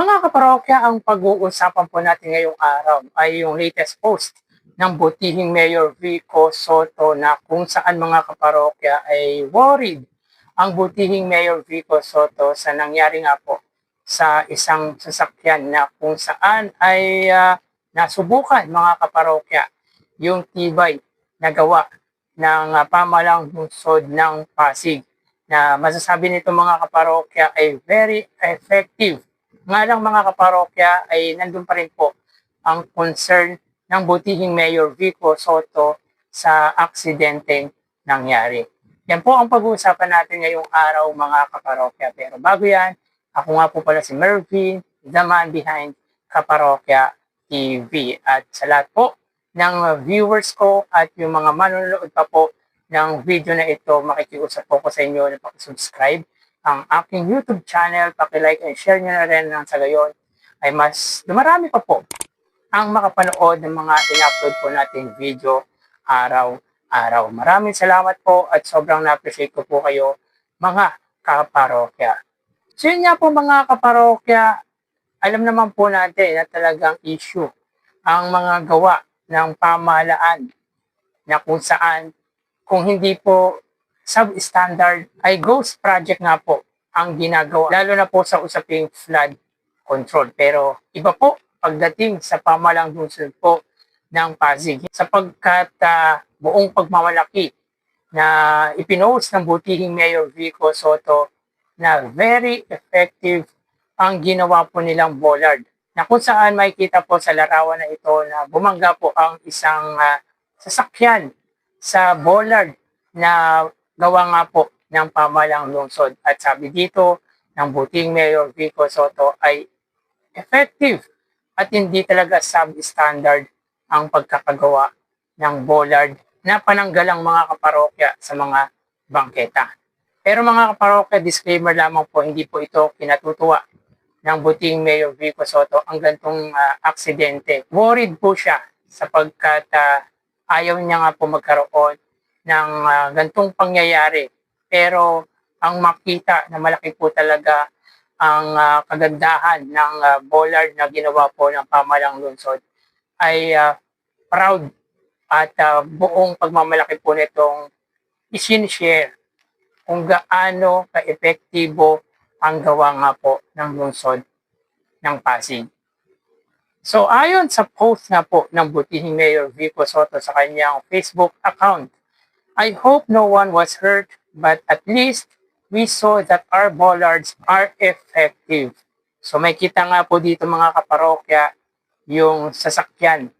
Mga kaparokya, ang pag-uusapan po natin ngayong araw ay yung latest post ng butihing Mayor Vico Soto na kung saan mga kaparokya ay worried ang butihing Mayor Vico Soto sa nangyari nga po sa isang sasakyan na kung saan ay nasubukan mga kaparokya yung tibay na gawa ng pamalang lungsod ng Pasig na masasabi nito mga kaparokya ay very effective. Nga lang mga kaparokya ay nandun pa rin po ang concern ng butihing Mayor Vico Soto sa aksidenteng nangyari. Yan po ang pag-uusapan natin ngayong araw mga kaparokya. Pero bago yan, ako nga po pala si Mervin, the man behind Kaparokya TV. At sa lahat po ng viewers ko at yung mga manonood pa po ng video na ito, makikiusap po ko sa inyo na pakisubscribe ang aking YouTube channel, paki-like and share nyo na rin nang sa gayon ay mas dumarami pa po ang makapanood ng mga in-upload po nating video araw-araw. Maraming salamat po at sobrang na-appreciate ko po kayo mga kaparokya. So yun nga po mga kaparokya, alam naman po natin na talagang issue ang mga gawa ng pamahalaan na kung saan kung hindi po substandard ay ghost project nga po ang ginagawa, lalo na po sa usaping flood control. Pero iba po pagdating sa pamalang lungsod po ng Pasig sapagkat buong pagmamalaki na ipinost ng butihing Mayor Vico Soto na very effective ang ginawa po nilang bollard na kung saan makikita po sa larawan na ito na bumangga po ang isang sasakyan sa bollard na gawa nga po ng pamalang lungsod. At sabi dito ng butihing Mayor Vico Soto ay effective at hindi talaga substandard ang pagkakagawa ng bollard na pananggalang mga kaparokya sa mga bangketa. Pero mga kaparokya, disclaimer lamang po, hindi po ito kinatutuwa ng butihing Mayor Vico Soto ang gantong aksidente. Worried po siya sapagkat ayaw niya nga po magkaroon ng gantong pangyayari. Pero ang makita na malaki po talaga ang kagandahan ng bollard na ginawa po ng pamalang lungsod ay proud at buong pagmamalaki po nitong isinishare kung gaano ka-epektibo ang gawa nga po ng lungsod ng Pasig. So ayon sa post nga po ng butihing Mayor Vico Soto sa kanyang Facebook account, I hope no one was hurt, but at least we saw that our bollards are effective. So may kita nga po dito mga kaparokya yung sasakyan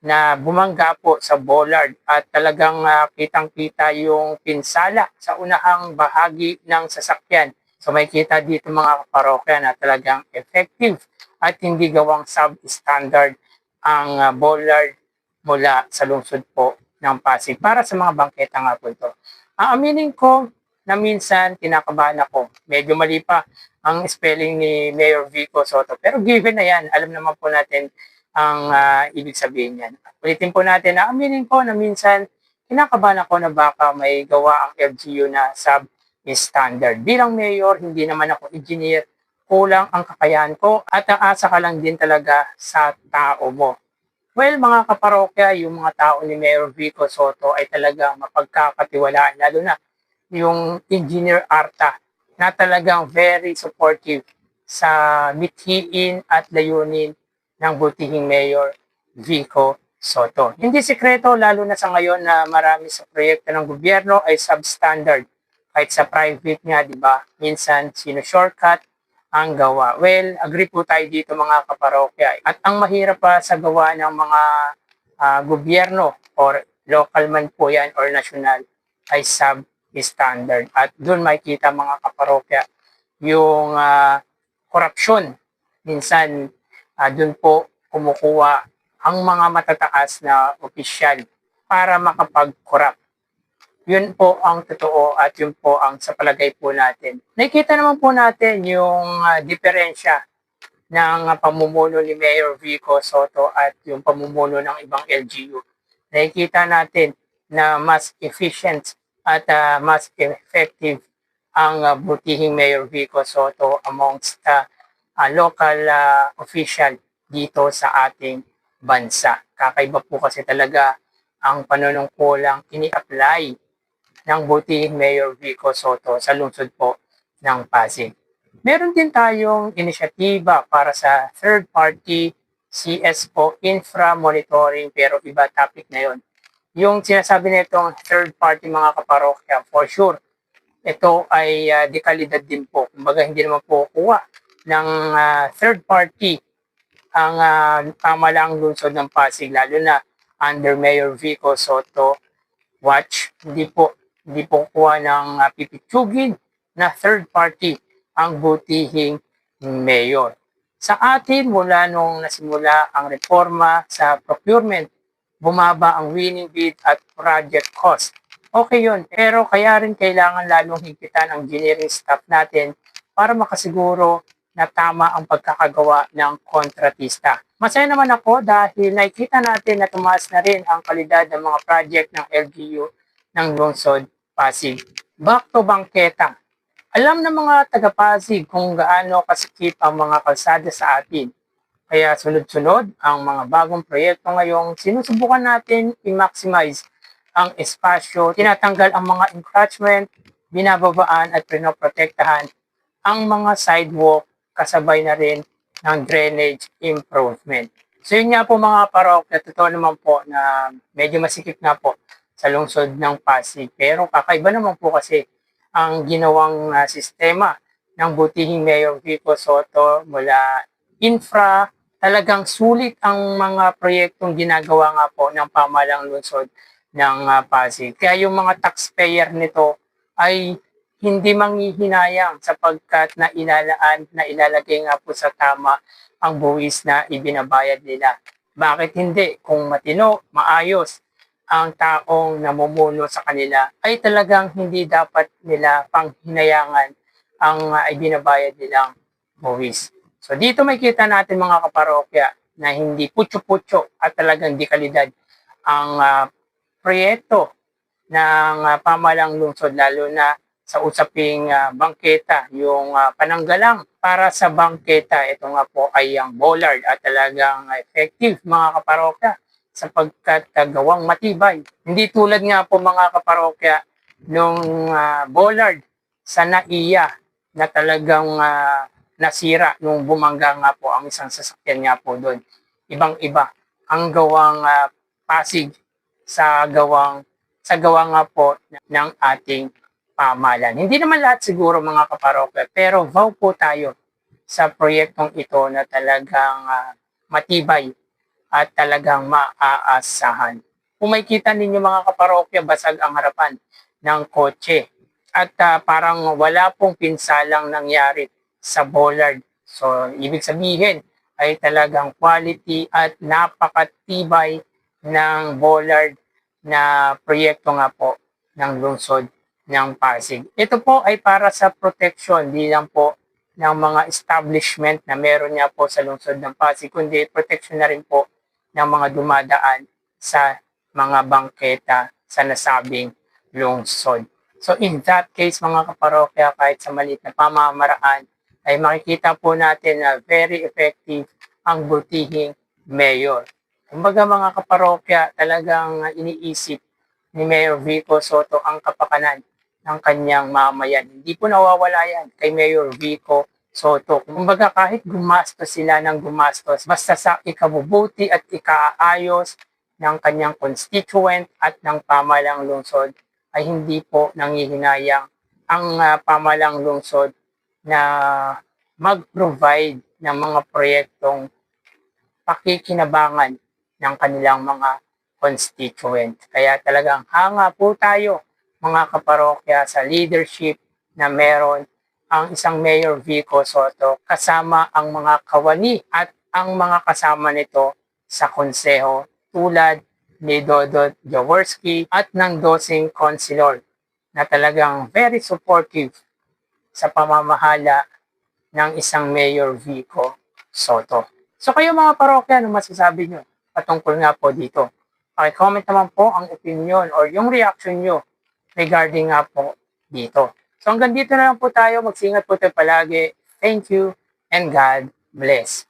na bumangga po sa bollard at talagang kitang-kita yung pinsala sa unahang bahagi ng sasakyan. So may kita dito mga kaparokya na talagang effective at hindi gawang substandard ang bollard mula sa lungsod po ng Pasig para sa mga bangketa nga po ito. Aaminin ko na minsan kinakabahan ako. Medyo mali pa ang spelling ni Mayor Vico Soto. Pero given na yan, alam naman po natin ang ibig sabihin yan. Ulitin po natin na aminin ko na minsan kinakabahan ako na baka may gawa ang LGU na sub-standard. Bilang mayor, hindi naman ako engineer, kulang ang kakayahan ko at aasa ka lang din talaga sa tao mo. Well, mga kaparokya, yung mga tao ni Mayor Vico Soto ay talagang mapagkakatiwalaan, lalo na yung Engineer Arta na talagang very supportive sa mithiin at layunin ng butihing Mayor Vico Soto. Hindi sikreto, lalo na sa ngayon na marami sa proyekto ng gobyerno ay substandard. Kahit sa private nga, di ba? Minsan, shortcut ang gawa. Well, agree po tayo dito mga kaparokya. At ang mahirap pa sa gawa ng mga gobyerno or local man po yan or national ay sub-standard. At doon makikita mga kaparokya yung korupsyon. Minsan, doon po kumukuha ang mga matataas na opisyal para makapag-corrupt. Yun po ang totoo at yun po ang sa palagay po natin. Nakikita naman po natin yung diferensya ng pamumuno ni Mayor Vico Soto at yung pamumuno ng ibang LGU. Nakikita natin na mas efficient at mas effective ang butihing Mayor Vico Soto amongst local official dito sa ating bansa. Kakaiba po kasi talaga ang panunungkulang ini-apply ng butihing Mayor Vico Soto sa lungsod po ng Pasig. Meron din tayong inisyatiba para sa third party CS po infra monitoring, pero iba topic na yon. Yung sinasabi nitong third party mga kaparokya, for sure, ito ay dekalidad din po. Kumbaga hindi naman po kuha ng third party ang pamalaang lungsod ng Pasig, lalo na under Mayor Vico Soto watch. Hindi po kuha ng pipitsugin na third party ang butihing mayor. Sa atin, mula nung nasimula ang reforma sa procurement, bumaba ang winning bid at project cost. Okay yun, pero kaya rin kailangan lalong higpitan ang engineering staff natin para makasiguro na tama ang pagkakagawa ng kontratista. Masaya naman ako dahil nakikita natin na tumaas na rin ang kalidad ng mga project ng LGU ng lungsod Pasig. Back to bangketa. Alam ng mga taga-Pasig kung gaano kasikip ang mga kalsada sa atin. Kaya sunod-sunod ang mga bagong proyekto ngayong sinusubukan natin i-maximize ang espasyo, tinatanggal ang mga encroachment, binababaan at pinoprotektahan ang mga sidewalk, kasabay na rin ng drainage improvement. So yun nga po mga parokya, totoo naman po na medyo masikip na po sa lungsod ng Pasig. Pero kakaiba naman po kasi ang ginawang sistema ng butihing Mayor Vico Soto mula infra, talagang sulit ang mga proyektong ginagawa nga po ng pamahalang lungsod ng Pasig. Kaya yung mga taxpayer nito ay hindi manghihinayang sapagkat na ilalagay nga po sa tama ang buwis na ibinabayad nila. Bakit hindi? Kung matino, maayos ang taong namumuno sa kanila, ay talagang hindi dapat nila panghinayangan ang ibinabayad nilang buwis. So dito may kita natin mga kaparokya na hindi putyo-putyo at talagang di kalidad ang proyekto ng pamahalang lungsod, lalo na sa usaping bangketa, yung pananggalang para sa bangketa. Ito nga po ay ang bollard at talagang effective mga kaparokya sapagkat gawang matibay. Hindi tulad nga po mga kaparokya nung bollard sa NAIA na talagang nasira nung bumangga nga po ang isang sasakyan nga po doon. Ibang-iba ang gawang Pasig sa gawa nga po ng ating pamahalan. Hindi naman lahat siguro mga kaparokya, pero vow po tayo sa proyektong ito na talagang matibay at talagang maaasahan. Kung makikita ninyo mga kaparokya, basag ang harapan ng kotse at parang wala pong pinsalang nangyari sa bollard. So, ibig sabihin ay talagang quality at napakatibay ng bollard na proyekto nga po ng lungsod ng Pasig. Ito po ay para sa protection, di lang po ng mga establishment na meron nga po sa lungsod ng Pasig, kundi protection na rin po ng mga dumadaan sa mga bangketa sa nasabing lungsod. So in that case mga kaparokya, kahit sa maliit na pamamaraan, ay makikita po natin na very effective ang butihing mayor. Kumbaga mga kaparokya, talagang iniisip ni Mayor Vico Soto ang kapakanan ng kanyang mamayan. Hindi po nawawala yan kay Mayor Vico Soto. Kumbaga kahit gumastos sila ng gumastos, basta sa ikabubuti at ikaayos ng kanyang constituent at ng pamahalang lungsod, ay hindi po nangihinayang ang pamahalang lungsod na mag-provide ng mga proyektong pakikinabangan ng kanilang mga constituent. Kaya talagang hanga po tayo mga kaparokya sa leadership na meron ang isang Mayor Vico Soto kasama ang mga kawani at ang mga kasama nito sa konseho tulad ni Dodot Jaworski at ng dosing councilor na talagang very supportive sa pamamahala ng isang Mayor Vico Soto. So kayo mga parokya, ano masasabi nyo patungkol nga po dito? Paki-comment naman po ang opinion or yung reaction nyo regarding nga po dito. So hanggang dito na lang po tayo. Magsingat po tayo palagi. Thank you. and God bless.